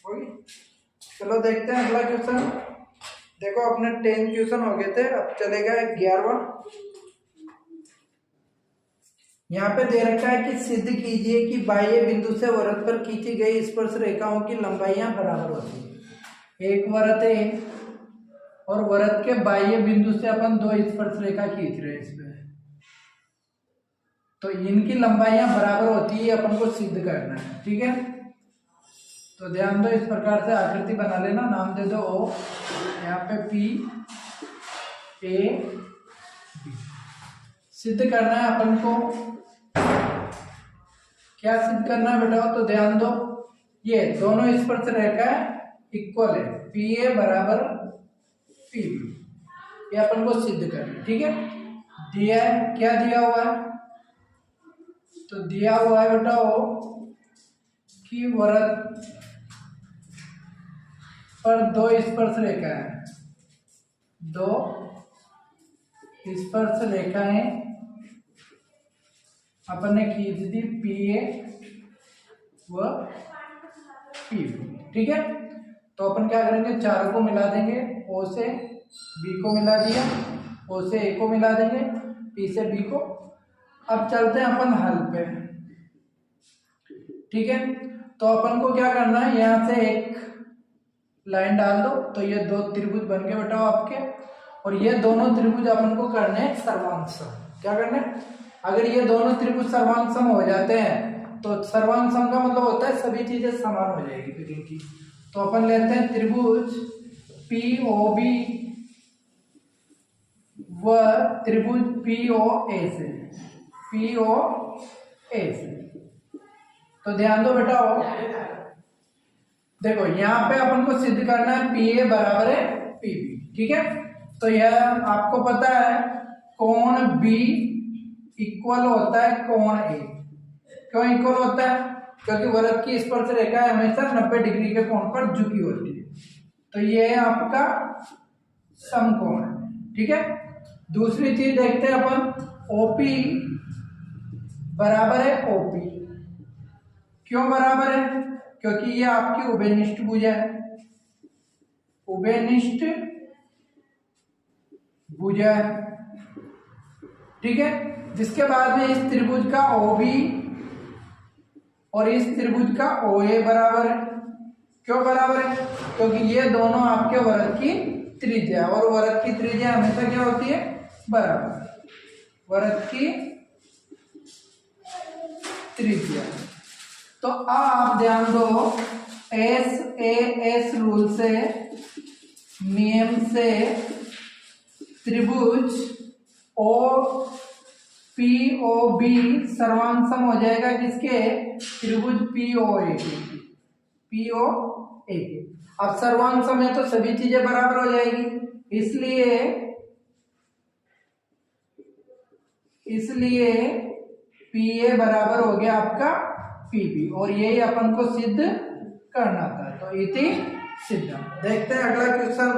होगी। चलो देखते हैं अगला क्वेश्चन। देखो अपने 10 क्वेश्चन हो गए थे, अब चलेगा 11वां। यहाँ पे दे रखा है कि सिद्ध कीजिए कि बाह्य बिंदु से वृत्त पर खींची गई स्पर्श रेखाओं की लंबाइयां बराबर होती है। एक वृत्त है और वृत्त के बाह्य बिंदु से अपन 2 स्पर्श रेखा खींच रहे हैं इसमें, तो इनकी लंबाइयां बराबर होती है, अपन को सिद्ध करना है। ठीक है, तो ध्यान दो, इस प्रकार से आकृति बना लेना, नाम दे दो ओ, यहाँ पे पी ए बी। सिद्ध करना है अपन को, क्या सिद्ध करना है बेटा? तो ध्यान दो, ये दोनों स्पर्श रेखा इक्वल है, पी ए बराबर पी बी, ये अपन को सिद्ध करना है। ठीक है, दिया है, क्या दिया हुआ है? तो दिया हुआ है बेटा वो कि वृत्त पर 2 स्पर्श रेखा है, 2 स्पर्श रेखाएं अपन ने खींच दी, पी ए व पी बी। ठीक है, तो अपन क्या करेंगे, चारों को मिला देंगे, ओ से बी को मिला दिया, ओ से ए को मिला देंगे, पी से बी को। अब चलते हैं अपन हल पे। ठीक है, तो अपन को क्या करना है, यहां से एक लाइन डाल दो, तो ये 2 त्रिभुज बन गए बेटा आपके, और ये दोनों त्रिभुज अपन को करने हैं सर्वांग सम। क्या करना है? अगर ये दोनों त्रिभुज सर्वांग सम हो जाते हैं, तो सर्वांग सम का मतलब होता है सभी चीजें समान हो जाएगी फिर इनकी। तो अपन लेते हैं त्रिभुज पी ओ बी व त्रिभुज पी ओ ए से, पी ओ ए से। तो ध्यान दो बेटा, देखो यहाँ पे अपन को सिद्ध करना है पी ए बराबर है पी बी। ठीक है, तो यह आपको पता है कोण बी इक्वल होता है कोण ए। क्यों इक्वल होता है? क्योंकि वृत्त की स्पर्श रेखा हमेशा 90 डिग्री के कोण पर झुकी होती है, तो ये आपका समकोण है। ठीक है, दूसरी चीज देखते हैं अपन, ओपी बराबर है ओपी। क्यों बराबर है? क्योंकि ये आपकी उभयनिष्ठ भुजा है, उभयनिष्ठ भुजा है। ठीक है, जिसके बाद में इस त्रिभुज का ओबी और इस त्रिभुज का ओ ए बराबर है। क्यों बराबर है? क्योंकि ये दोनों आपके वृत्त की त्रिज्या, और वृत्त की त्रिज्या हमेशा क्या होती है? बराबर, वृत्त की त्रिज्या। तो आप ध्यान दो, एस ए एस रूल से, नियम से, त्रिभुज ओ पी ओ बी सर्वांग सम हो जाएगा किसके? त्रिभुज पी ओ ए के, पी ओ ए के। अब सर्वांग सम है तो सभी चीजें बराबर हो जाएगी, इसलिए पी ए बराबर हो गया आपका पी बी, और यही अपन को सिद्ध करना था। तो इति सिद्ध। देखते हैं अगला क्वेश्चन।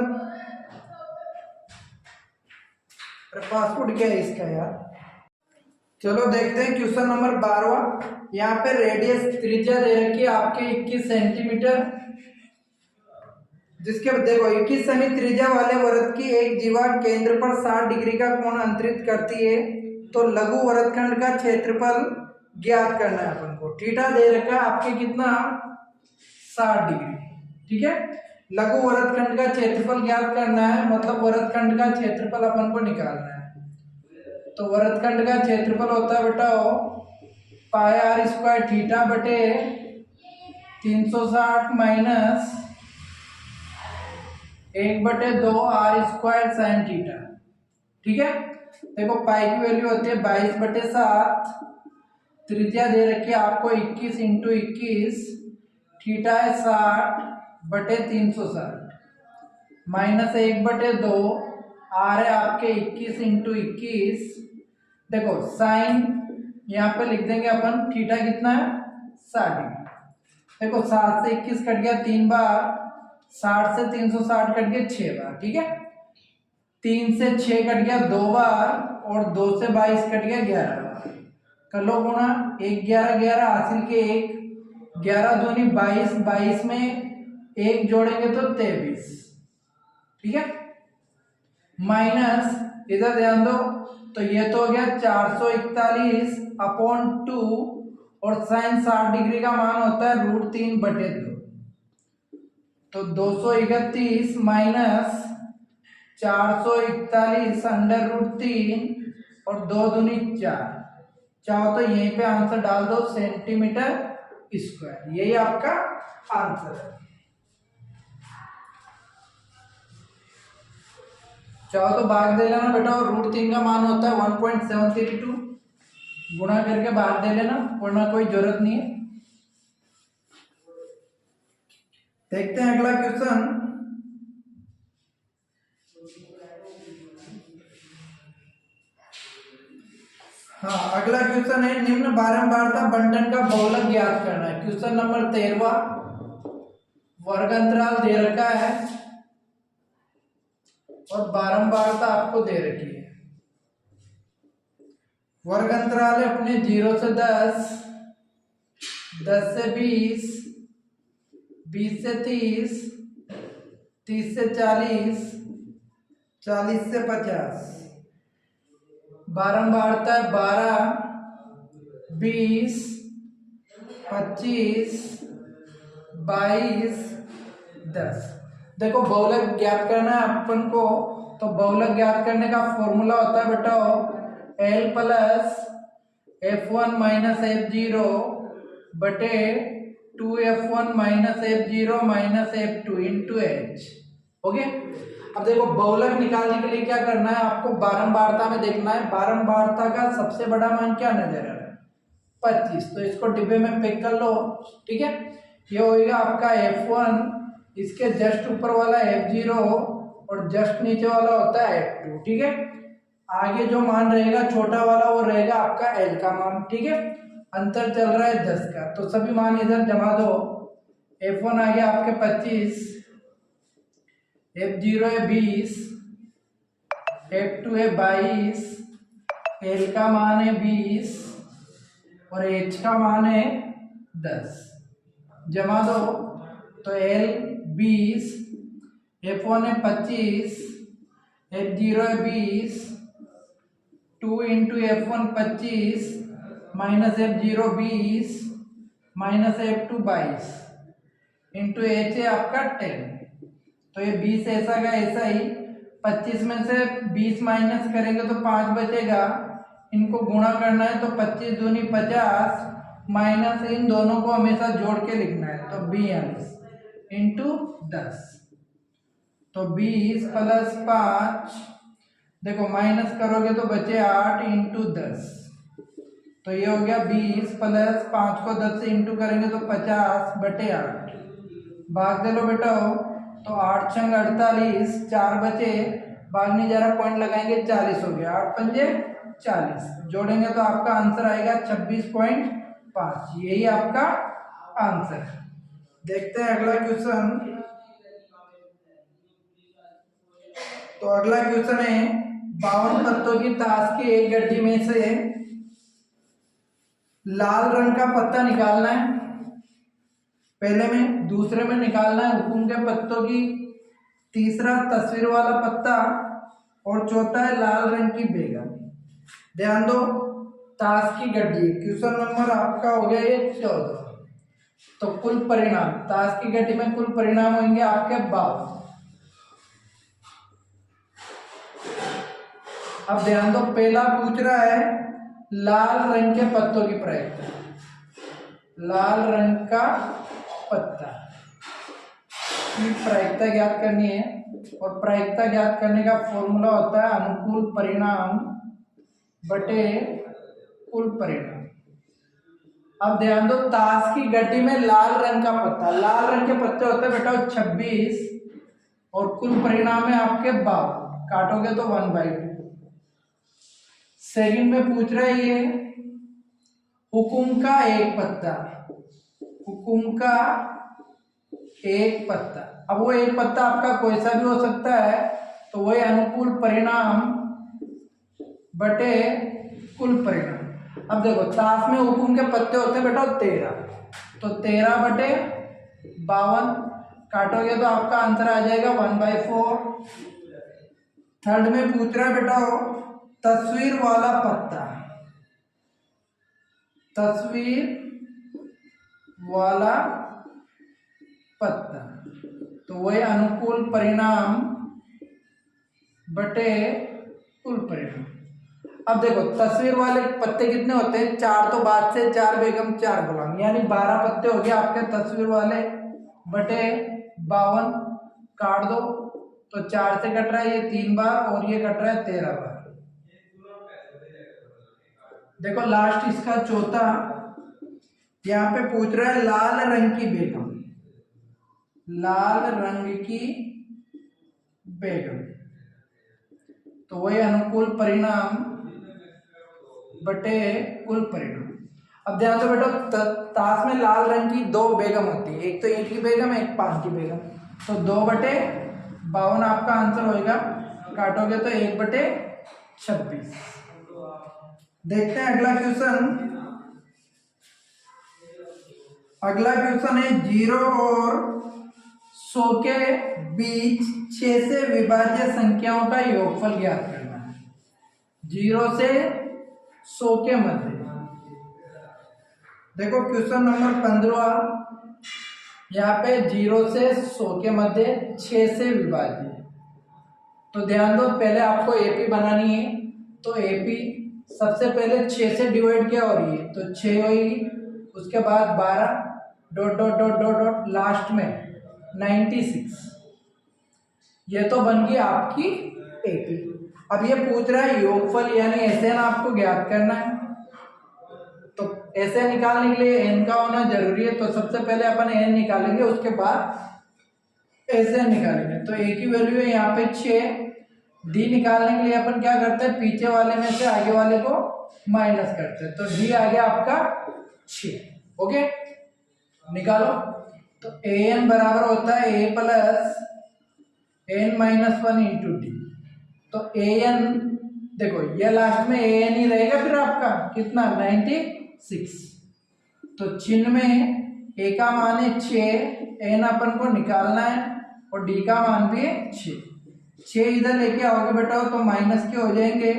पासवर्ड क्या है इसका यार? चलो देखते हैं क्वेश्चन नंबर 12वां। यहाँ पे रेडियस त्रिज्या दे रखी है आपके 21 सेंटीमीटर, जिसके देखो 21 सेमी त्रिज्या वाले वृत्त की एक जीवा केंद्र पर 60 डिग्री का कोण अंतरित करती है, तो लघु वृत्तखंड का क्षेत्रफल ज्ञात करना है अपन को। थीटा दे रखा है आपके कितना? 60 डिग्री। ठीक है, लघु वृत्तखंड का क्षेत्रफल ज्ञात करना है, मतलब वृत्तखंड का क्षेत्रफल अपन को निकालना है। तो वृत्तखंड का क्षेत्रफल होता है बेटा पाई आर स्क्वायर थीटा बटे 360 minus 1/2 R square sine theta. ठीक है, देखो पाई की वैल्यू होती है 22/7, त्रिज्या दे रखी है आपको 21 × 21, थीटा है 60/360 माइनस 1/2, आर है आपके 21 × 21। देखो साइन यहाँ पे लिख देंगे अपन, थीटा कितना है? 60 डिग्री। देखो 7 से 21 कट गया 3 बार, 60 से 360 कट गया 6 बार। ठीक है, 3 से 6 कट गया 2 बार, और 2 से 22 कट गया 11 बार। कर लो गुणा, 1 11 11 हासिल के 1, 11 दूनी 22, 22 में एक जोड़ेंगे तो 23, ठीक है, माइनस इधर ध्यान दो, तो ये तो हो गया 441/2 और साइन 60 डिग्री का मान होता है √3/2, तो 231 माइनस 441/√3 और 2 दूनी 4, चाहो तो यहीं पे आंसर डाल दो सेंटीमीटर स्क्वायर, यही आपका आंसर है। चाहो तो भाग दे लेना बेटा, और √3 का मान होता है 1.732, गुणा करके भाग दे लेना, वरना कोई जरूरत नहीं है। देखते हैं अगला क्वेश्चन। हाँ, अगला क्वेश्चन है निम्न बारंबारता बंटन का बहुलक ज्ञात करना है। क्वेश्चन नंबर 13, वर्ग अंतराल दे रखा है और बारंबारता आपको दे रखी है। वर्ग अंतराल है अपने 0 से 10, 10 से 20, 20 से 30, 30 से 40, 40 से 50। बारंबारता 12, 20, 25, 22, 10। देखो बहुलक ज्ञात करना है अपन को, तो बहुलक ज्ञात करने का फॉर्मूला होता है बेटा L plus F1 minus F0 बटे 2F1 minus F0 minus F2 into H। Okay, अब देखो बहुलक निकालने के लिए क्या करना है आपको, बारंबारता में देखना है। बारंबारता का सबसे बड़ा मान क्या नजर आ रहा है, 25, तो इसको डिब्बे में पैक कर लो, ठीक है। ये होगा आपका F1, इसके जस्ट ऊपर वाला F0 और जस्ट नीचे वाला होता है F2, ठीक है। आगे जो मान रहेगा छोटा वाला वो रहेगा आपका L का मान, ठीक है। अंतर चल रहा है 10 का, तो सभी मान इधर जमा दो। F1 आ गया आपके 25, F0 है 20, F2 है 22, L का मान है 20 और H का मान है 10, जमा दो, तो L 20, F1 है 25, F0 है 20, 2 into F1 25 minus F0 20 minus F2 22 into H है आपका 10, तो ये 20 ऐसा का ऐसा ही, 25 में से 20 माइनस करेंगे तो 5 बचेगा, इनको गुणा करना है तो 25 दूनी 50 माइनस इन दोनों को हमेशा जोड़ के लिखना है, तो 20 इंटू 10, तो 20 प्लस 5, देखो माइनस करोगे तो बचे 8 इंटू 10, तो ये हो गया 20 प्लस 5 को 10 से इंटू करेंगे तो 50 बटे 8, भाग दे लो बेटा, तो 8 छंग 48, 4 बचे, भाग नहीं जा रहा, पॉइंट लगाएंगे 40 हो गया, 8 पंजे 40, जोड़ेंगे तो आपका आंसर आएगा 26.5, यही आपका आंसर है। देखते हैं अगला क्वेश्चन। तो अगला क्वेश्चन है 52 पत्तों की ताश की एक गड्डी में से लाल रंग का पत्ता निकालना है, पहले में, दूसरे में निकालना है हुकुम के पत्तों की, तीसरा तस्वीर वाला पत्ता और चौथा है लाल रंग की बेगम। ध्यान दो, ताश की गड्डी, क्वेश्चन नंबर आपका हो गया ये 14, तो कुल परिणाम ताश की गड्डी में कुल परिणाम होंगे आपके 52। अब ध्यान दो, पहला पूछ रहा है लाल रंग के पत्तों की प्रायिकता, लाल रंग का पत्ता की प्रायिकता ज्ञात करनी है, और प्रायिकता ज्ञात करने का फॉर्मूला होता है अनुकूल परिणाम बटे कुल परिणाम। अब ध्यान दो, ताश की गड्डी में लाल रंग का पत्ता, लाल रंग के पत्ते होते हैं बेटा 26 और कुल परिणाम है आपके 52, काटोगे तो 1/2। सेकंड में पूछ रहा है ये हुकुम का एक पत्ता, हुकुम का एक पत्ता। अब वो एक पत्ता आपका कोई सा भी हो सकता है, तो वही अनुकूल परिणाम बटे कुल परिणाम। अब देखो ताश में हुकुम के पत्ते होते हैं बेटा 13, तो 13 बटे 52, काटोगे तो आपका आंसर आ जाएगा 1/4। थर्ड में पूछ रहा है बेटा तस्वीर वाला पत्ता, तस्वीर वाला पत्ता, तो वही अनुकूल परिणाम बटे कुल परिणाम। अब देखो तस्वीर वाले पत्ते कितने होते हैं, 4 तो बाद से 4 बेगम 4 गुलाम, यानी 12 पत्ते हो गए आपके तस्वीर वाले, बटे 52 काट दो तो 4 से कट रहा है ये 3 बार और ये कट रहा है 13 बार। देखो लास्ट इसका चौथा, यहाँ पे पूछ रहा है लाल रंग की बेगम, लाल रंग की बेगम, तो वही अनुकूल परिणाम बटे कुल परिणाम। अब ध्यान दो बेटा ताश में लाल रंग की 2 बेगम होती है, एक तो ईंट की बेगम एक पान की बेगम, तो 2/52 आपका आंसर होएगा। काटोगे तो 1/26। देखते हैं अगला क्वेश्चन। अगला क्वेश्चन है 0 और 100 के बीच 6 से विभाज्य संख्याओं का योगफल ज्ञात करना है। 0 से 100 के मध्य। देखो क्वेश्चन नंबर 15, यहाँ पे 0 से 100 के मध्य 6 से विभाज्य। तो ध्यान दो पहले आपको एपी बनानी है, तो एपी सबसे पहले 6 से डिवाइड किया और ये तो 6 होगी, उसके बाद 12 dot dot dot dot dot last में 96, ये तो बन गई आपकी एपी। अब ये पूछ रहा है योगफल यानी एसएन आपको ज्ञात करना है, तो एसएन निकालने के लिए एन का होना जरूरी है, तो सबसे पहले अपन एन निकालेंगे उसके बाद एसएन निकालेंगे। तो ए की वैल्यू है यहाँ पे 6, डी निकालने के लिए अपन क्या करते हैं पीछे वाले में से आगे वाले को माइनस करते हैं, तो डी आ गया आपका 6। ओके निकालो, तो ए एन बराबर होता है A plus N minus 1 into D. तो ए एन देखो ये लास्ट में ए एन ही रहेगा फिर आपका कितना 96, तो चिन्ह में ए का मान है 6, एन अपन को निकालना है और डी का मान भी है 6। 6 इधर लेके आओगे बेटा तो माइनस के हो जाएंगे,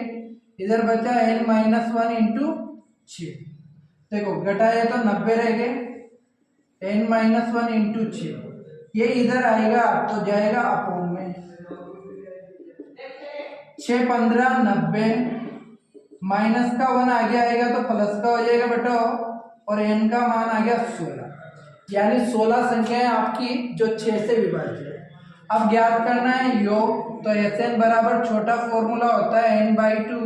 इधर बचा एन माइनस 1 इंटू 6। देखो घटाए तो 90 रह गए, एन माइनस 1 इंटू 6, ये इधर आएगा तो जाएगा अपोन में 6 15 90, माइनस का 1 आगे आएगा तो प्लस का हो जाएगा बेटा, और एन का मान आ गया 16, यानी 16 संख्याएं आपकी जो 6 से विभाजित है। अब ज्ञात करना है योग, तो एस एन बराबर छोटा फॉर्मूला होता है n/2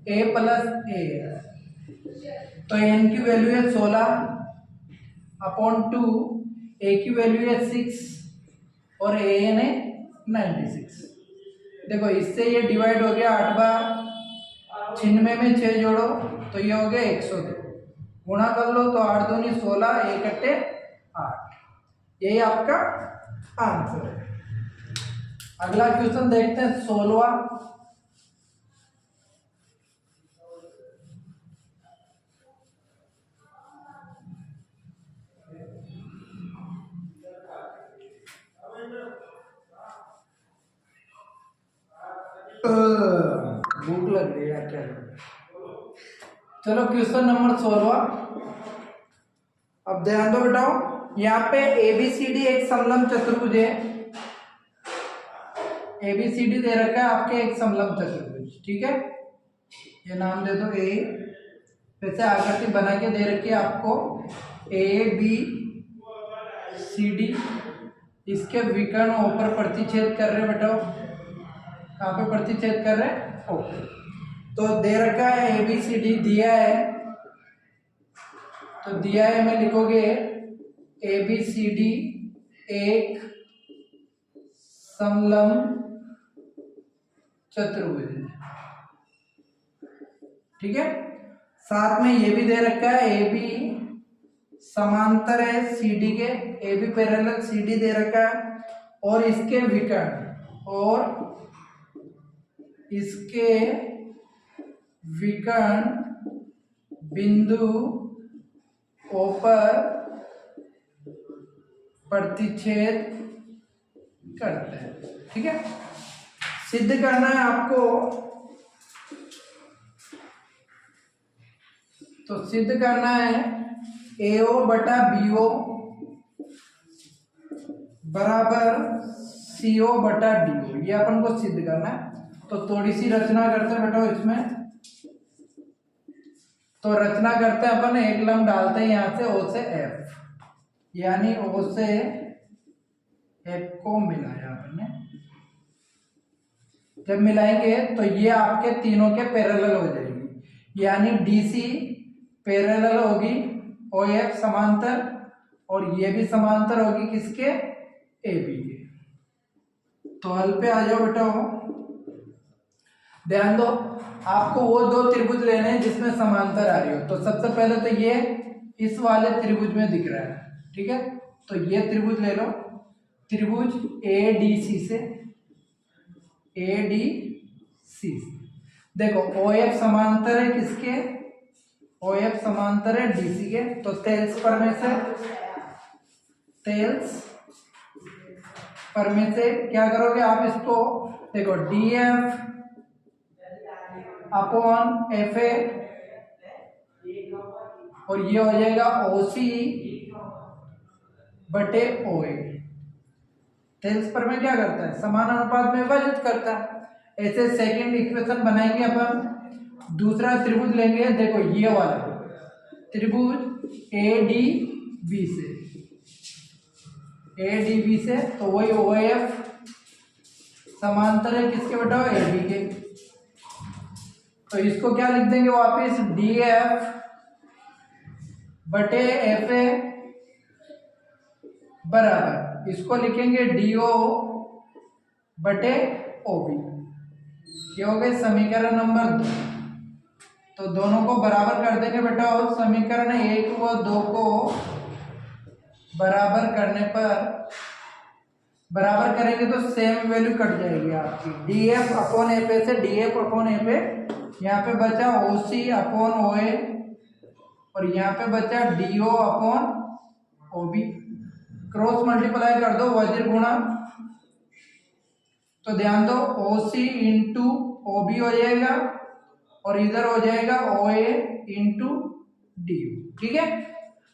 a प्लस ए, तो एन की वैल्यू है 16 अपॉन 2, ए की वैल्यू है 6 और ए एन है 96। देखो इससे ये डिवाइड हो गया 8 बार, छिन्नवे में 6 जोड़ो तो ये हो गया 102, गुणा कर लो तो 8 दूनी 16, 1 अट्टे 8, यही आपका आंसर है। अगला क्वेश्चन देखते हैं 16वां। भूख लग रही है क्या? चलो क्वेश्चन नंबर 16। अब ध्यान दो बेटाओ, यहाँ पे एबीसीडी एक समलंब चतुर्भुज है, एबीसीडी दे रखा है आपके एक समलंब चतुर्भुज, ठीक है, ये नाम दे दो ए, वैसे आकृति बना के दे रखी है आपको ए बी सी डी, इसके विकर्ण ऊपर प्रतिच्छेद कर रहे बेटा, कहाँ पे प्रतिच्छेद कर रहे हैं ओके, तो दे रखा है ए बी सी डी दिया है, तो दिया है में लिखोगे ए बी सी डी एक समलंब चतुर्भुज, ठीक है, साथ में ये भी दे रखा है ए बी समांतर है सी डी के, A B parallel C D दे रखा है, और इसके विकर्ण बिंदु O पर प्रतिच्छेद करते हैं। ठीक है, सिद्ध करना है आपको, तो सिद्ध करना है AO बटा BO बराबर CO बटा DO, ये अपन को सिद्ध करना है। तो थोड़ी सी रचना करते हैं बेटा इसमें। तो रचना करते हैं अपन, एक लंब डालते हैं यहां से O से F, यानी O से F को मिलाया अपन ने। जब मिलाएंगे तो ये आपके तीनों के पैरेलल हो जाएगी, यानी DC पैरेलल होगी OF समांतर, और ये भी समांतर होगी किसके, AB के। तो हल पे आ जाओ बेटा। ध्यान दो, आपको वो दो त्रिभुज लेने हैं जिसमें समांतर आ रही हो। तो सबसे पहले तो ये इस वाले त्रिभुज में दिख रहा है, ठीक है, तो ये त्रिभुज ले लो, त्रिभुज ADC से, ADC देखो OF समांतर है किसके, OF समांतर है DC के। तो तेल्स पर में से, तेल्स पर में से क्या करोगे आप, इसको देखो DF अपॉन FA, और ये हो जाएगा OC बटे OA। तेल्स पर में क्या करता है, समान अनुपात में विभाजित करता है। ऐसे सेकंड इक्वेशन बनाएंगे अपन। दूसरा त्रिभुज लेंगे, देखो ये वाला त्रिभुज ADB से, ADB से, तो वही OF समांतर है किसके बेटा, AB के। तो इसको क्या लिख देंगे वापिस, DF बटे FA बराबर, इसको लिखेंगे DO बटे OB। ये हो गए समीकरण नंबर 2। तो दोनों को बराबर कर देंगे बेटा, और समीकरण 1 व 2 को बराबर करने पर, बराबर करेंगे तो सेम वैल्यू कट जाएगी आपकी, DF अपॉन FA से DF अपॉन FA, यहाँ पे बचा OC अपॉन OA, और यहाँ पे बचा DO upon OB। Cross multiply कर दो, वज्र गुणा, तो ध्यान दो OC इंटू OB हो जाएगा, और इधर हो जाएगा OA इंटू DO। ठीक है,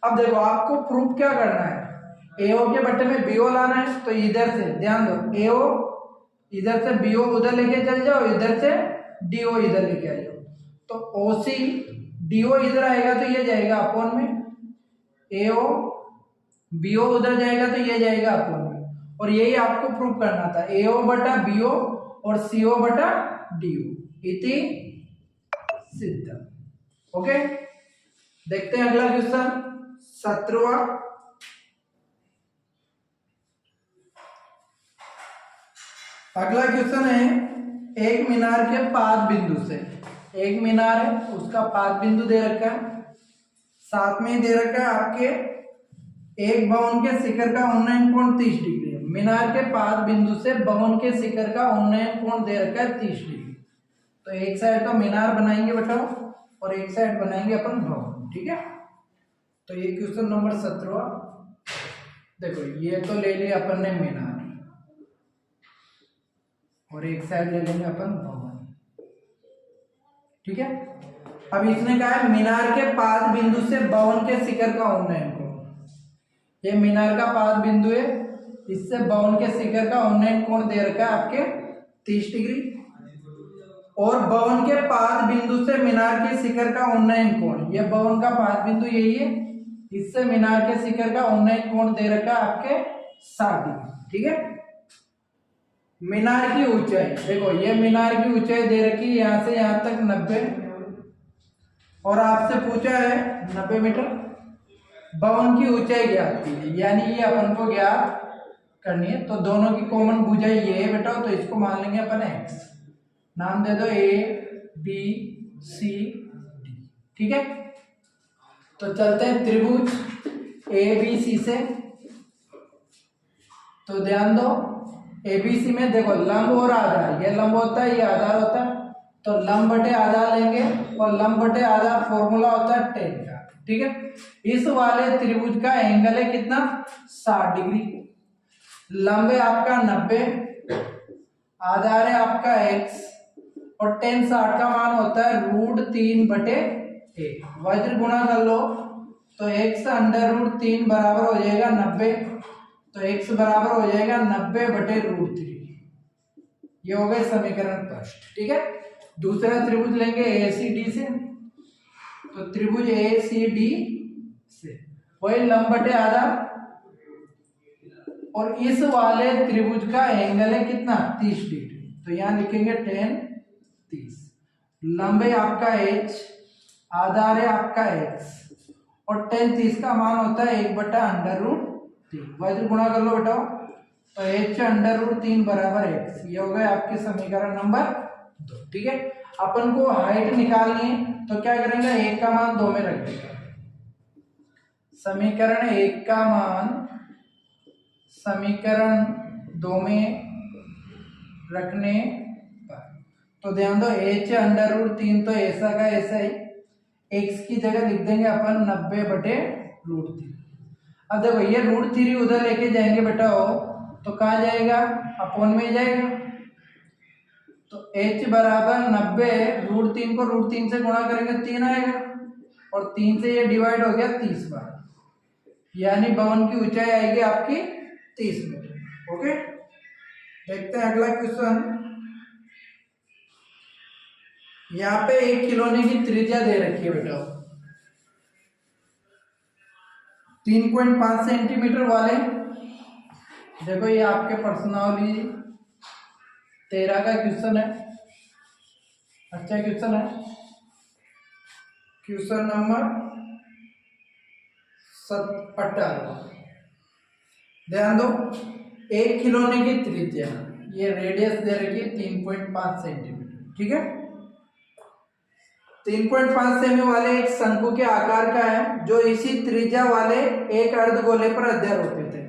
अब देखो आपको प्रूफ क्या करना है, AO के बट्टे में BO लाना है। तो इधर से ध्यान दो, AO इधर से BO उधर लेके चल जाओ, इधर से DO इधर लेके आ जाओ। तो OC DO इधर आएगा तो ये जाएगा अपॉन में, AO BO उधर जाएगा तो ये जाएगा अपॉन में। और यही आपको प्रूफ करना था, AO बटा BO और CO बटा DO इति सिद्ध। ओके, देखते हैं अगला क्वेश्चन 17वां। अगला क्वेश्चन है, एक मीनार के पाद बिंदु से, एक मीनार है उसका पाद बिंदु दे रखा है, साथ में ही दे रखा है आपके एक भवन के शिखर का उन्नयन कोण 30 डिग्री है। मीनार के पाद बिंदु से भवन के शिखर का उन्नयन कोण दे रखा है 30 डिग्री। तो एक साइड तो मीनार बनाएंगे बेटा, और एक साइड बनाएंगे अपन भवन। ठीक है, तो ये क्वेश्चन नंबर 17। देखो ये तो ले लिया अपन ने मीनार, और एक साइड ले लेंगे अपन भवन। ठीक है, अब इसने कहा है मीनार के पाद बिंदु से भवन के शिखर का उन्नयन कोण। ये मीनार का पाद बिंदु है, इससे भवन के शिखर का उन्नयन कोण दे रखा है आपके 30 डिग्री, और भवन के पाद बिंदु से मीनार के शिखर का उन्नयन कोण, ये भवन का पाद बिंदु यही है, इससे मीनार के शिखर का उन्नयन कोण दे रखा है आपके 60 डिग्री। ठीक है, मीनार की ऊंचाई देखो, ये मीनार की ऊंचाई दे रखी है यहां से यहां तक 90, और आपसे पूछा है 90 मीटर। भवन की ऊंचाई ज्ञात कीजिए, यानी ये अपन को ज्ञात करनी है। तो दोनों की कॉमन भुजा ये है बेटा, तो इसको मान लेंगे अपन x, नाम दे दो A B C D। ठीक है, तो चलते हैं त्रिभुज ABC से। तो ध्यान दो ABC में देखो लंब और आधार, ये लंब होता है, ये आधार होता है। तो लंब बटे आधार लेंगे, और लंब बटे आधार फॉर्मूला होता है tan का। ठीक है, इस वाले त्रिभुज का एंगल है कितना, 60 डिग्री। लंब है आपका 90, आधार है आपका x, और tan 60 का मान होता है √3/1। वज्र गुणा कर लो तो x √3 बराबर हो जाएगा 90, तो x बराबर हो जाएगा 90/√3। ये हो गए समीकरण फर्स्ट। ठीक है, दूसरा त्रिभुज लेंगे ACD से, तो त्रिभुज ACD से वही लंब बटे आधार, और इस वाले त्रिभुज का एंगल है कितना 30 डिग्री, तो यहां लिखेंगे tan 30। लंब है आपका h, आधार है आपका x, और tan 30 का मान होता है 1/√3। वज्र गुणा कर लो बेटा, तो h√3 बराबर x। ये हो गया आपके समीकरण नंबर 2। ठीक है, अपन को हाइट निकालनी है तो क्या करेंगे, 1 का मान 2 में रख देंगे। समीकरण 1 का मान समीकरण 2 में रखने पर, तो ध्यान दो h√3 तो ऐसा का ऐसा ही, x की जगह लिख देंगे अपन 90/√3। अब देखो ये √3 उधर लेके जाएंगे बेटा हो, तो कहाँ जाएगा, अपोन में जाएगा, तो h बराबर 90, √3 को √3 से गुणा करेंगे 3 आएगा, और 3 से ये डिवाइड हो गया 30 बार, यानी भवन की ऊंचाई आएगी आपकी 30 मीटर। ओके, देखते हैं अगला क्वेश्चन। यहाँ पे एक खिलौने की त्रिज्या दे रखी है बेटा, 3.5 सेंटीमीटर वाले। देखो ये आपके पर्सनली 13 का क्वेश्चन है, अच्छा क्वेश्चन है। क्वेश्चन नंबर 18, ध्यान दो, एक खिलौने की त्रिज्या, ये रेडियस दे रखी है 3.5 सेंटीमीटर। ठीक है, 3.5 सेमी वाले एक शंकु के आकार का है, जो इसी त्रिज्या वाले एक अर्धगोले पर अध्यारोपित है।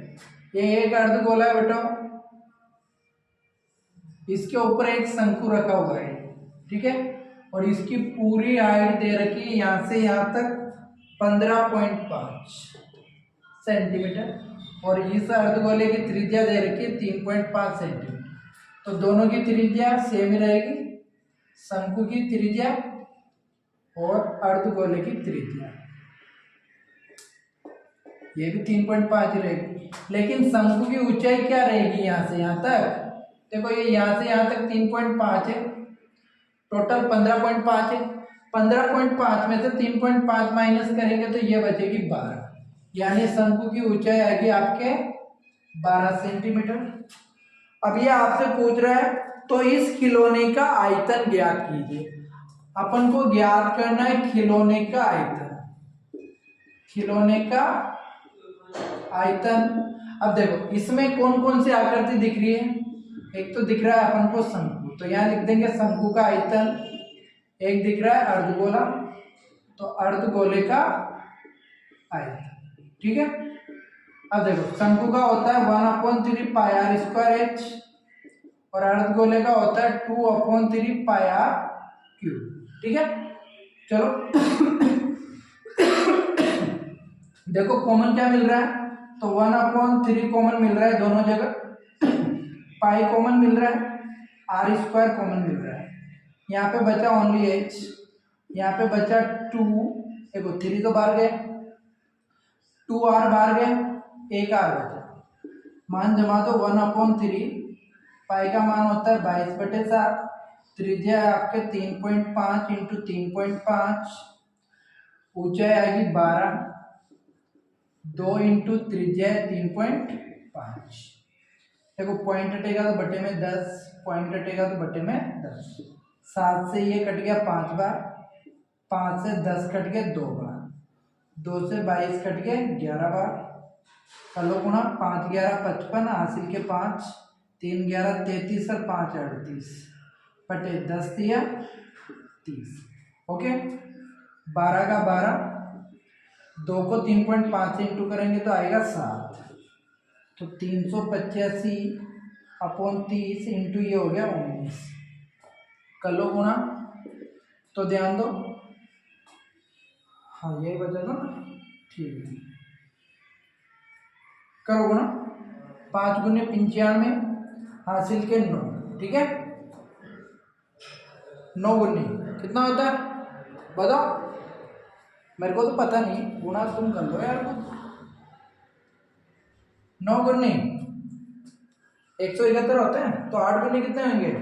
ये एक अर्धगोला है बेटा, इसके ऊपर एक शंकु रखा हुआ है। ठीक है, और इसकी पूरी हाइट दे रखी है यहां से यहां तक 15.5 सेंटीमीटर, और इस अर्धगोले की त्रिज्या दे रखी है 3.5 सेंटीमीटर। तो दोनों की त्रिज्या सेम ही रहेगी, शंकु की त्रिज्या और अर्धगोले की त्रिज्या, ये भी 3.5 रहेगी। लेकिन शंकु की ऊंचाई क्या रहेगी, यहां से यहां तक, देखो ये यहां से यहां तक 3.5 है, टोटल 15.5 है। 15.5 में से 3.5 माइनस करेंगे तो ये बचेगी 12, यानी शंकु की ऊंचाई आएगी आपके 12 सेंटीमीटर। अब ये आपसे पूछ रहा है तो इस खिलौने का आयतन ज्ञात कीजिए। अपन को ज्ञात करना है खिलौने का आयतन, खिलौने का आयतन। अब देखो इसमें कौन कौन सी आकृति दिख रही है, एक तो दिख रहा है अपन को शंकु, तो यहां लिख देंगे शंकु का आयतन। एक दिख रहा है अर्धगोला, तो अर्धगोले का आयतन। ठीक है, अब देखो शंकु का होता है 1/3 पाई आर स्क्वायर एच, और अर्धगोले का होता है 2/3 पाई आर क्यूब। ठीक है, चलो देखो कॉमन क्या मिल रहा है, तो 1/3 कॉमन मिल रहा है दोनों जगह, पाई कॉमन मिल रहा है, आर स्क्वायर कॉमन मिल रहा है। यहाँ पे बचा ओनली एच, यहाँ पे बचा 2, देखो 3 तो बाहर गए, 2r बाहर गए, 1r बचा, मान जमा दो 1/3, पाई का मान होता है 22/7, त्रिज्या है आपके 3.5 इंटू 3.5, ऊंचाई आएगी 12, 2 इंटू त्रिज्या है 3.5। देखो पॉइंट हटेगा तो बटे में 10, पॉइंट हटेगा तो बटे में 10, 7 से ये कट गया 5 बार, 5 से 10 कट गए 2 बार, 2 से 22 कट गए 11 बार, कलो गुणा 5 11 55, हासिल के 5, 3 11 33 और 5 38, बटे 10 दिया 30। ओके, 12 का 12, 2 को 3.5 से इंटू करेंगे तो आएगा 7, तो 385/30 इंटू ये हो गया 19, कर लो गुणा, तो ध्यान दो, हाँ यही बचा था ना, ठीक है, करो गुणा, 5 गुने 95 हासिल के 9, ठीक है। 9 गुनी कितना होता है बताओ, मेरे को तो पता नहीं, गुणा तुम कर लो यार। 9 गुनी 171 होते हैं, तो 8 गुनी कितने होंगे?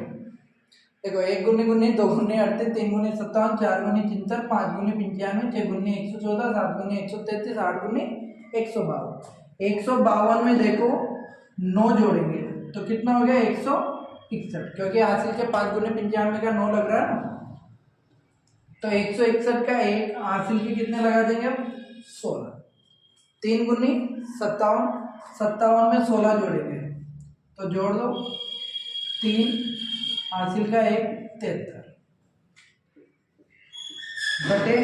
देखो 1 गुनी गुनी 2 गुनी 38, 3 गुनी 57, 4 गुनी 73, 5 गुनी 95, 6 गुनी 114, 7 गुनी 133, 8 गुनी 152। 152 में देखो 9 जोड़ेंगे तो कितना हो गया 161, क्योंकि हासिल के 5 गुने 95 का 9 लग रहा है ना, तो 161 का 1 हासिल के कितने लगा देंगे अब 16। 3 गुनी 57, 57 में 16 जोड़ेंगे तो जोड़ दो 3, हासिल का 1 73 बटे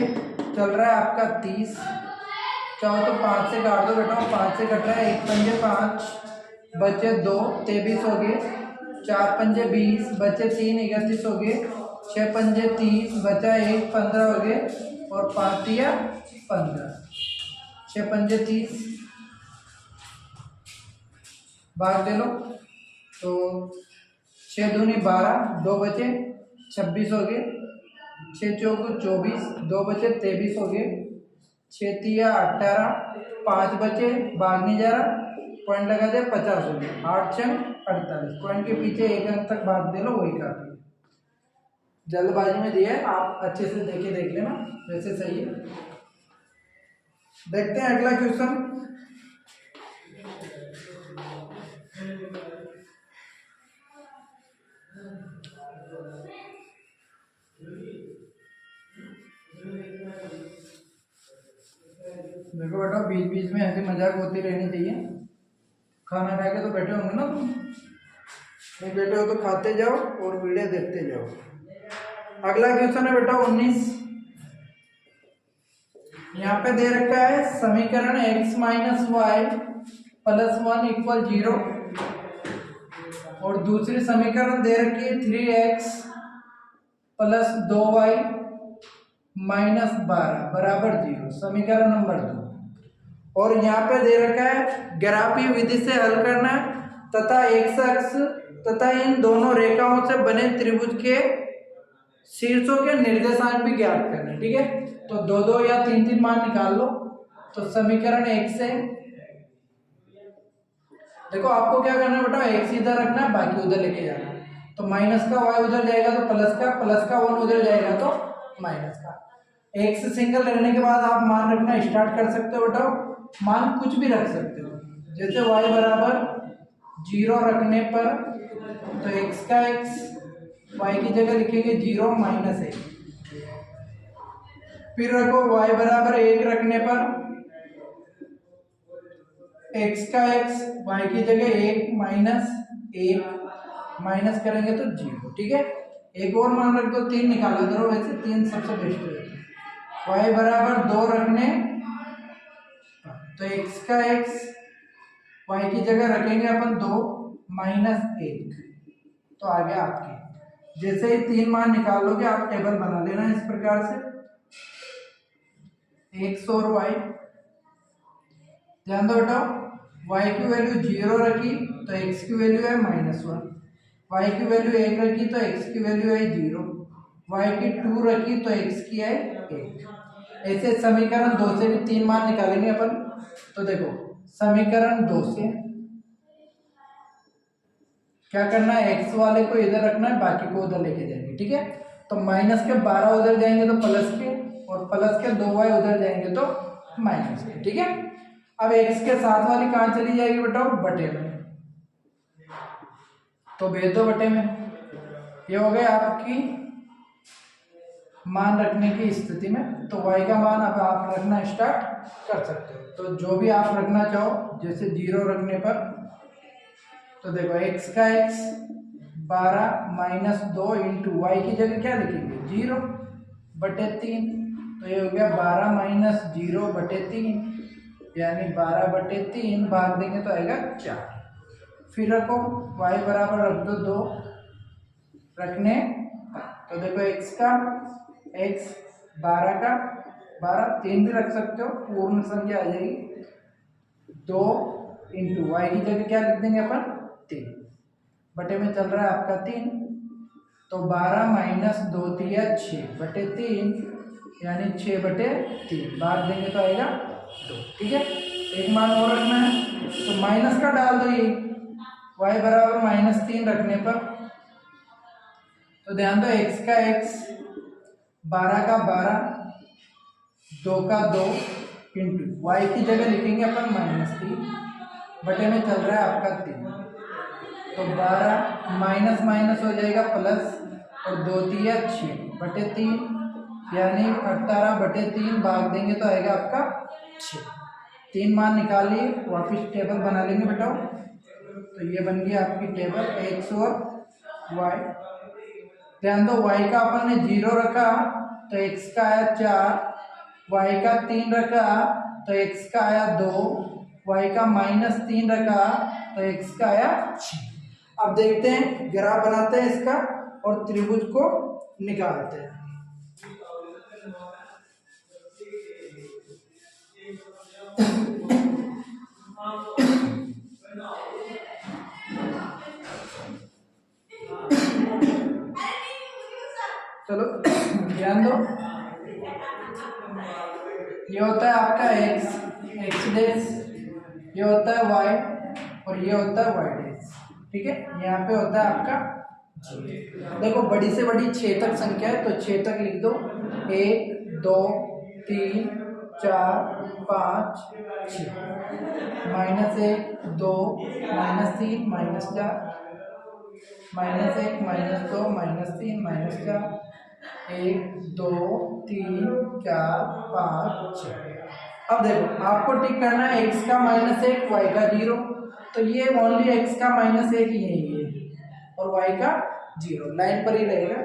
चल रहा है आपका 30। चाहो तो 5 से काट दो बेटा, 5 से कट रहा है, 1 पंजे 5 बचे 2 23 हो गए, 4 पंजे 20 बचे 3 31 हो गए, 6 पंजे 30 बचा 1 15 हो गए, और 5 तिया 15, 6 पंजे 30 भाग दे लो तो 6 दूनी 12, 2 बचे 26 हो गए, 6 चौक 24, 2 बचे 23 हो गए, 6 तिया 18, 5 बचे भाग नहीं जा रहा, पॉइंट लगा दे 50 हो गए, 8 छंग 48, पॉइंट के पीछे 1 अंक तक भाग दे लो, वही काफी है। जल्दबाजी में दिया है, आप अच्छे से देख लेना, वैसे सही है। देखते हैं अगला क्वेश्चन। देखो बेटा बीच बीच में ऐसे मजाक होती रहनी चाहिए, खाना खा के तो बैठे होंगे ना तुम, नहीं बैठे हो तो खाते जाओ और वीडियो देखते जाओ। अगला क्वेश्चन है बेटा 19, यहाँ पे दे रखा है समीकरण x minus Y plus 1 equal 0, और दूसरी समीकरण दे रखी है 3x प्लस 2y माइनस 12 बराबर 0, समीकरण नंबर 2। और यहाँ पे दे रखा है ग्राफीय विधि से हल करना तथा x अक्ष तथा इन दोनों रेखाओं से बने त्रिभुज के शीर्षों के निर्देशांक भी ज्ञात करना, ठीक है। तो 2 2 या 3 3 मान निकाल लो। तो समीकरण 1 से देखो आपको क्या करना है बेटा, x इधर रखना है, बाकी उधर लेके जाना है। तो माइनस का y उधर जाएगा तो प्लस का 1 उधर जाएगा तो माइनस का। x सिंगल रखने के बाद आप मान रखना स्टार्ट कर सकते हो बेटा, मान कुछ भी रख सकते हो, जैसे y बराबर 0 रखने पर तो x का x y की जगह लिखेंगे 0 माइनस 1, फिर रखो y बराबर 1 रखने पर x का x y की जगह 1 माइनस 1, माइनस करेंगे तो 0, ठीक है। एक और मान रख दो, 3 निकाला करो, वैसे 3 सबसे बेस्ट है। y बराबर 2 रखने तो x का x y की जगह रखेंगे अपन 2 माइनस 1, तो आ गया आपके। जैसे ही 3 मान निकाल लोगे आप टेबल बना लेना इस प्रकार से, x और y। ध्यान दो बेटा, y की वैल्यू 0 रखी तो x की वैल्यू है -1, y की वैल्यू 1 रखी तो x की वैल्यू है 0, y की 2 रखी तो x की है 1। ऐसे समीकरण 2 से भी 3 मान निकालेंगे अपन। तो देखो समीकरण 2 से क्या करना है, x वाले को इधर रखना है, बाकी को उधर लेके जाएंगे, ठीक है। तो माइनस के 12 उधर जाएंगे तो प्लस के, और प्लस के 2y उधर जाएंगे तो माइनस के, ठीक है। अब x के साथ वाली कहाँ चली जाएगी बेटा, बटे में, तो भेज दो बटे में। ये हो गया आपकी मान रखने की स्थिति में। तो y का मान अब आप रखना स्टार्ट कर सकते हो, तो जो भी आप रखना चाहो, जैसे 0 रखने पर तो देखो x का x 12 माइनस 2 इंटू वाई की जगह क्या लिखेंगे 0 बटे 3, तो ये हो गया 12 माइनस 0 बटे 3, यानी 12 बटे 3 भाग देंगे तो आएगा 4। फिर रखो y बराबर रख दो 2 रखने, तो देखो x का x 12 का 12, 3 भी रख सकते हो, पूर्ण संख्या आ जाएगी 2 इंटू वाई की जगह क्या लिख देंगे अपन 3 बटे में चल रहा है आपका 3, तो 12 माइनस 2 तिया 6 बटे 3 यानी 6 बटे 3 भाग देंगे तो आएगा 2। ठीक है, एक मान और रखना है तो माइनस का डाल दो, ये y बराबर -3 रखने पर तो ध्यान दो x का x 12 का 12 2 का 2 इंटू वाई की जगह लिखेंगे अपन -3 बटे में चल रहा है आपका 3, तो 12 माइनस माइनस हो जाएगा प्लस और 2 तिया 6 बटे 3 यानी 18 बटे 3 भाग देंगे तो आएगा आपका 6। 3 मान निकालिए, वापिस टेबल बना लेंगे बेटा। तो ये बन गया आपकी टेबल x और y। ध्यान दो y का अपन ने 0 रखा तो x का आया 4, y का 3 रखा तो x का आया 2, y का -3 रखा तो x का आया 6। अब देखते हैं, ग्राफ बनाते हैं इसका और त्रिभुज को निकालते हैं। चलो ध्यान दो, ये होता है आपका x डैश, ये होता है y और ये होता है y डैश। ठीक है, यहाँ पे होता है आपका देखो बड़ी से बड़ी 6 तक संख्या है तो 6 तक लिख दो, 1 2 3 4 5 6 -1 2 -3 -4 -1 -2 -3 -4 1 2 3 4 5 6। अब देखो आपको टिक करना है x का -1 y का 0, तो ये ओनली x का -1 ही है और y का 0 लाइन पर ही रहेगा।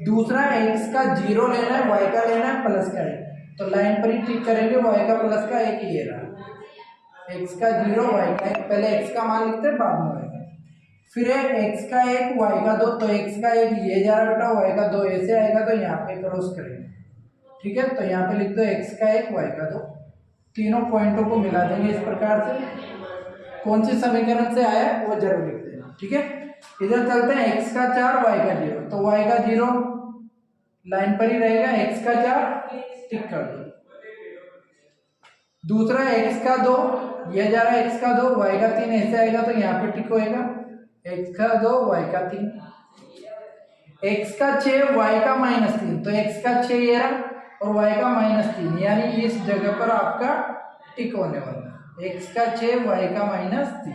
दूसरा x का 0 लेना है, y का लेना है प्लस का 1, तो लाइन पर ही टिक करेंगे, y का प्लस का 1 ये रहा, x का 0 y का 1, पहले x का मान लिखते हैं बाद में y का, फिर है x का 1 y का 2, तो x का 1 ये जा रहा बेटा, y का 2 ऐसे आएगा तो यहाँ पे क्रॉस करेंगे। ठीक है, तो यहाँ पे लिख दो x का 1 y का 2, तीनों पॉइंटों को मिला देंगे इस प्रकार से। कौन सी समीकरण से आया वो जरूर लिख देना। ठीक है, इधर चलते हैं x का 4 y का 0, तो y का 0 लाइन पर ही रहेगा, x का 4 टिक कर दो। दूसरा x का 2 ये जा रहा है, x का 2 y का 3 ऐसे आएगा तो यहाँ पे टिक होएगा, x का 2 y का 3, x का 6 y का -3, तो x का 6 ये रहा और y का -3 यानी इस जगह पर आपका टिक होने वाला है, x का 6 y का -3।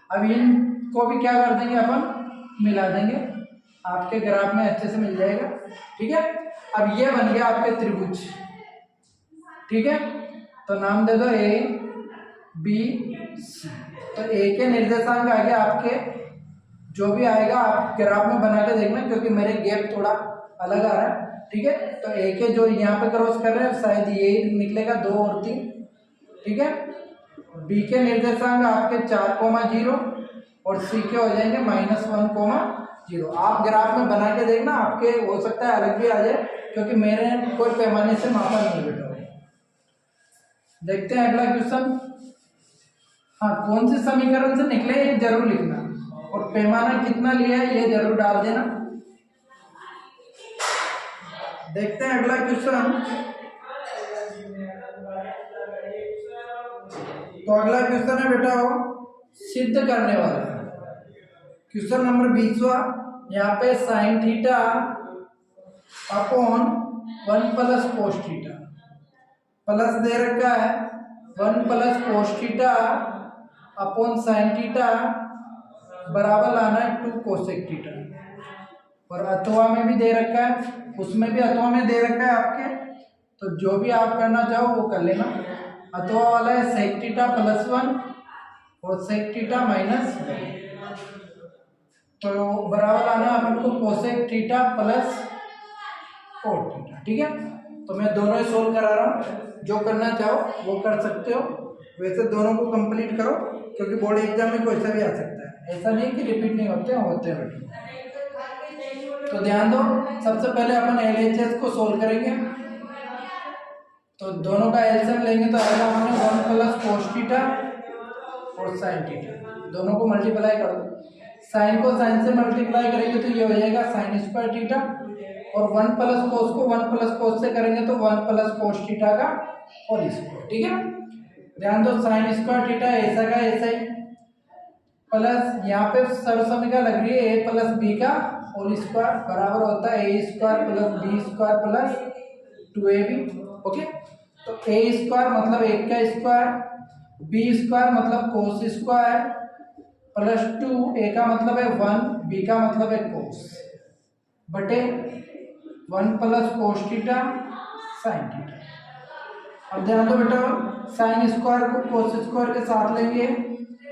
अब इनको भी क्या कर देंगे अपन, मिला देंगे, आपके ग्राफ में अच्छे से मिल जाएगा। ठीक है, अब ये बन गया आपके त्रिभुज। ठीक है, तो नाम दे दो a b c, तो a के निर्देशांक आ गया आपके, जो भी आएगा आप ग्राफ में बना के देखना क्योंकि मेरे गैप थोड़ा अलग आ रहा है। ठीक है, तो a के जो यहाँ पे क्रॉस कर रहे हैं शायद ये निकलेगा 2 और 3। ठीक है, b के निर्देशांक आपके 4,0 और c के हो जाएंगे -1,0। आप ग्राफ में बना के देखना, आपके हो सकता है अलग भी आ जाए क्योंकि मेरे कोई पैमाने से मापा नहीं बेटा। देखते हैं अगला क्वेश्चन। हाँ, कौन से समीकरण से निकले ये जरूर लिखना और पैमाना कितना लिया है ये जरूर डाल देना। देखते हैं अगला क्वेश्चन। तो अगला क्वेश्चन है बेटा सिद्ध करने वाला क्वेश्चन नंबर 20वां। यहाँ पे sine theta upon 1 plus cos theta plus दे रखा है 1 plus cos theta upon sine theta बराबर लाना है 2 कोसेक थीटा, और अथवा में भी दे रखा है, उसमें भी अथवा में दे रखा है आपके, तो जो भी आप करना चाहो वो कर लेना। अथवा वाला है सेक थीटा +1 और सेक थीटा -1, तो बराबर लाना है अपन को cosec theta plus cot theta. ठीक है, तो मैं दोनों ही सोल्व करा रहा हूँ, जो करना चाहो वो कर सकते हो। वैसे दोनों को कंप्लीट करो क्योंकि बोर्ड एग्जाम में कोई सा भी आ सकता है, ऐसा नहीं कि रिपीट नहीं होते हैं बेटे। तो ध्यान दो, सबसे पहले अपन LHS को सोल्व करेंगे, तो दोनों का एलसीएम लेंगे तो आएगा हमें 1 प्लस कोस थीटा और साइन थीटा, दोनों को मल्टीप्लाई कर दो। साइन को साइन से मल्टीप्लाई करेंगे तो ये हो जाएगा साइन स्क्वायर थीटा, और 1 प्लस कोस को 1 प्लस कोस से करेंगे तो 1 प्लस कोस थीटा का होल स्क्वायर। ठीक है, ध्यान दो, साइन स्क्वायर थीटा ऐसा का ऐसा ही, प्लस यहाँ पे सर्वसमीका लग रही है a प्लस बी का होल स्क्वायर बराबर होता है a square plus B square plus 2ab। Okay, तो a स्क्वायर मतलब 1 का स्क्वायर, b स्क्वायर मतलब कोस स्क्वायर प्लस 2, a का मतलब है 1, b का मतलब है कोस, बटे 1 plus cos theta sine theta. अब ध्यान दो बेटा, साइन स्क्वायर को कोस स्क्वायर के साथ लेंगे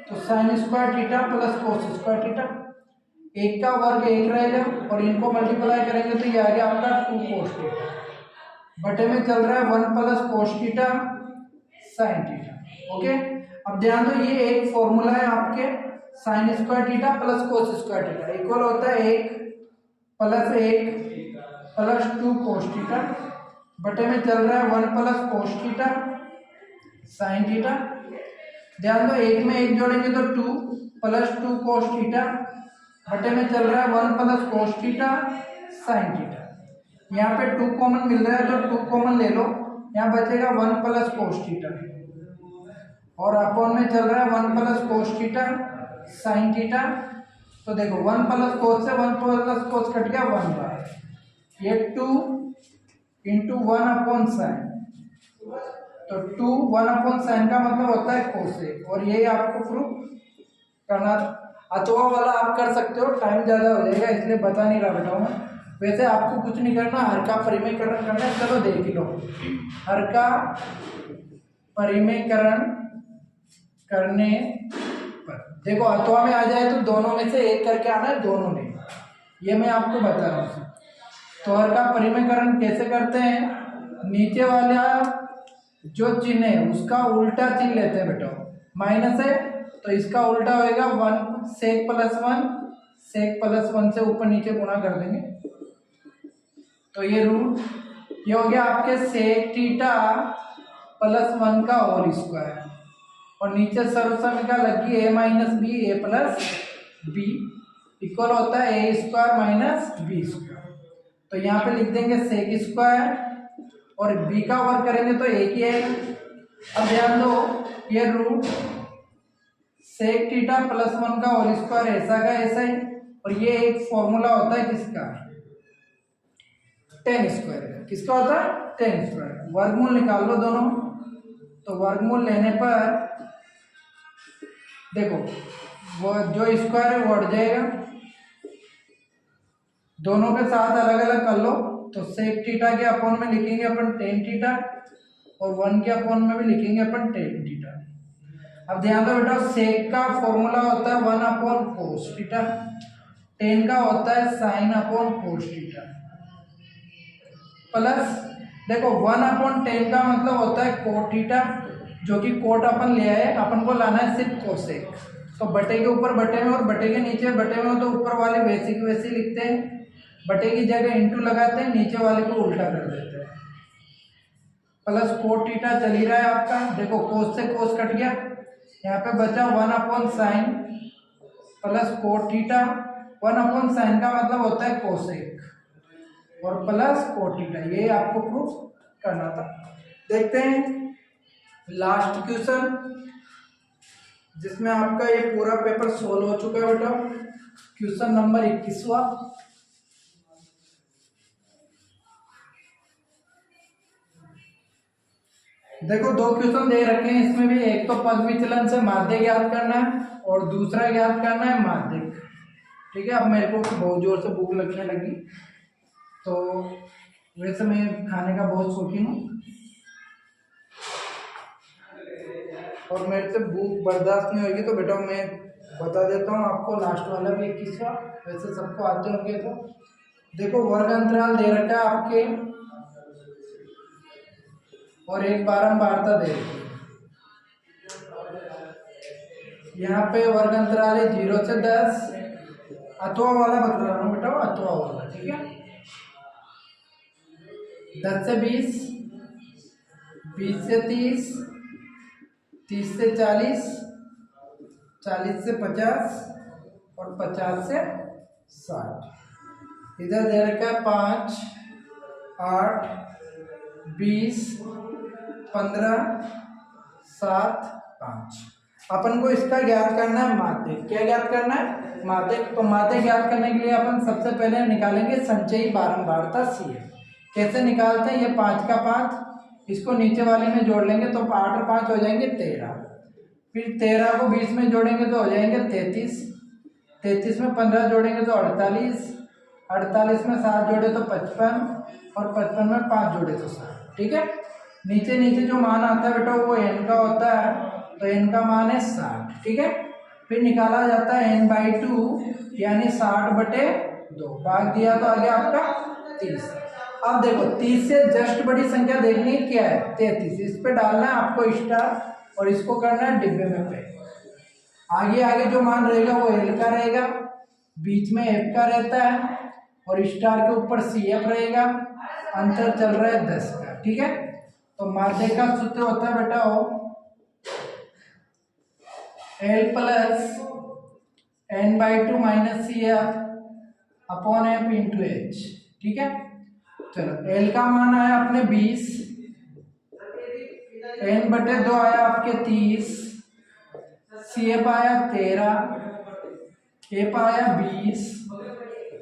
तो sine square theta plus cos square theta, 1 का वर्ग 1 रहेगा और इनको मल्टीप्लाई करेंगे तो ये आ गया आपका 2 कोस थीटा, बटे में चल रहा है 1 plus cos theta sine theta. Okay, अब ध्यान दो, ये एक फॉर्मूला है आपके, sine square theta plus cos square theta equal होता है 1 प्लस 1 प्लस 2 कोस थीटा, बटे में चल रहा है 1 plus cos theta sine theta. ध्यान दो, 1 में 1 जोड़ेंगे तो 2 प्लस 2 कोस थीटा, बटे में चल रहा है 1 plus cos theta sine theta. यहाँ पे 2 कॉमन मिल रहा है तो 2 कॉमन ले लो, यहाँ बचेगा 1 प्लस कोस थीटा, और अपॉन में चल रहा है 1 plus cos theta sine theta. तो देखो 1 प्लस कोस से 1 प्लस कोस कट गया 1 बार, ये 2 इंटू 1 अपॉन साइन, तो 2 1 अपॉन साइन का मतलब होता है कोसेक, और ये आपको प्रूफ करना, अथवा वाला आप कर सकते हो, टाइम ज़्यादा हो जाएगा इसलिए बता नहीं रहा बेटा मैं। वैसे आपको कुछ नहीं करना, हर का परिमेयकरण करना है, चलो देख लो। हर का परिमेयकरण करने पर देखो अथवा में आ जाए तो दोनों में से एक करके आना है, दोनों में, ये मैं आपको बता रहा हूँ। तो हर का परिमेयकरण कैसे करते हैं, नीचे वाला जो चिन्ह है उसका उल्टा चिन्ह लेते हैं बेटा, माइनस है तो इसका उल्टा होएगा 1 सेक प्लस 1, सेक प्लस 1 से ऊपर नीचे गुणा कर देंगे तो ये रूट, ये हो गया आपके सेक थीटा प्लस 1 का होल स्क्वायर, और नीचे सर्वसमीका लगी a minus B A plus B equal होता है A square minus B square. तो यहाँ पे लिख देंगे सेक स्क्वायर, और b का वर्ग करेंगे तो एक ही आएगा। अब ध्यान दो, ये रूट सेक थीटा प्लस 1 का होल स्क्वायर ऐसा का ऐसा ही, और ये एक फॉर्मूला होता है किसका, टेन स्क्वायर का। किसका होता है, टेन स्क्वायर। वर्गमूल निकाल लो दोनों, तो वर्गमूल लेने पर देखो वो जो स्क्वायर है वो हट जाएगा, दोनों के साथ अलग अलग कर लो, तो सेक थीटा के अपॉन में लिखेंगे अपन टेन थीटा, और 1 के अपॉन में भी लिखेंगे अपन टेन थीटा। अब ध्यान दो बेटा, सेक का फॉर्मूला होता है 1 अपॉन कोस थीटा, टेन का होता है साइन अपॉन कोस थीटा, प्लस देखो 1 अपॉन टेन का मतलब होता है कोट थीटा, जो कि कोट अपन ले आए, अपन को लाना है सिर्फ कोसेक, तो बटे के ऊपर बटे में और बटे के नीचे बटे में हो, तो ऊपर वाले वैसे की वैसे लिखते हैं, बटे की जगह इंटू लगाते हैं, नीचे वाले को उल्टा कर देते हैं, प्लस कोट थीटा चल ही रहा है आपका। देखो कोस से कोस कट गया, यहाँ पे बचा 1 upon sine plus cot theta, 1 upon sine का मतलब होता है कोसेक, और प्लस कोट थीटा, ये आपको प्रूफ करना था। देखते हैं लास्ट क्वेश्चन, जिसमें आपका ये पूरा पेपर सोल्व हो चुका है बेटा, क्वेश्चन नंबर 21वां। देखो 2 क्वेश्चन दे रखे हैं, इसमें भी एक तो पद विचलन से माध्य ज्ञात करना है और दूसरा ज्ञात करना है माध्यक। ठीक है, अब मेरे को बहुत जोर से भूख लगने लगी, तो वैसे मैं खाने का बहुत शौकीन हूँ और मेरे से भूख बर्दाश्त नहीं होगी, तो बेटा मैं बता देता हूँ आपको लास्ट वाला भी 21वां, वैसे सबको आते होंगे। तो देखो वर्ग अंतराल दे रखा है आपके, और एक बारंबारता दे रखी है। यहाँ पे वर्ग अंतराल है 0 से 10, अथवा वाला बता रहा हूँ बेटा, अथवा वाला, ठीक है। 10 से 20, 20 से 30, 30 से 40, 40 से 50 और 50 से 60। इधर दे रखा है 5, 8, 20, 15, 7, 5। अपन को इसका ज्ञात करना है माध्य। क्या ज्ञात करना है? माध्य। तो माध्य ज्ञात करने के लिए अपन सबसे पहले निकालेंगे संचयी बारंबारता CF। कैसे निकालते हैं? ये 5 का 5, इसको नीचे वाले में जोड़ लेंगे तो 8 और 5 हो जाएंगे 13। फिर 13 को 20 में जोड़ेंगे तो हो जाएंगे 33। 33 में 15 जोड़ेंगे तो 48। 48 में 7 जोड़े तो 55 और 55 में 5 जोड़े तो 60। ठीक है। नीचे नीचे जो मान आता है बेटा वो n का होता है, तो n का मान है 60। ठीक है। फिर निकाला जाता है n/2 यानी 60/2। भाग दिया तो आ गया आपका 30। अब देखो 30 से जस्ट बड़ी संख्या देखनी है, क्या है? 33। इस पे डालना है आपको स्टार और इसको करना है डिब्बे में पे। आगे आगे जो मान रहेगा वो L का रहेगा, बीच में F का रहता है और स्टार के ऊपर CF रहेगा। अंतर चल रहा है 10 का। ठीक है। तो माध्य का सूत्र होता है बेटा L plus n/2 minus CF upon F into H। ठीक है। चलो L का मान आया अपने 20, n/2 आया आपके 30, CF आया 13, F आया 20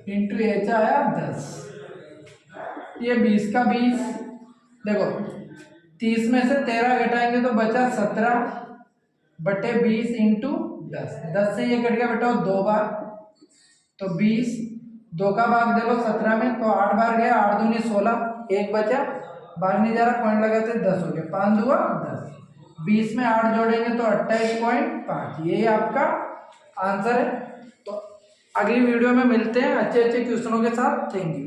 इंटू H आया 10। ये 20 का 20, देखो 30 में से 13 घटाएंगे तो बचा 17/20 इंटू 10। 10 से ये कट गया बेटा 2 बार, तो 20, 2 का भाग दे लो 17 में तो 8 बार गया, 8 दूनी 16, 1 बचा, बाहर नहीं जा रहा, पॉइंट लगाते 10 हो गया, 5 दूआ 10। 20 में 8 जोड़ेंगे तो 28.5। यही आपका आंसर है। तो अगली वीडियो में मिलते हैं अच्छे अच्छे क्वेश्चनों के साथ। Thank you.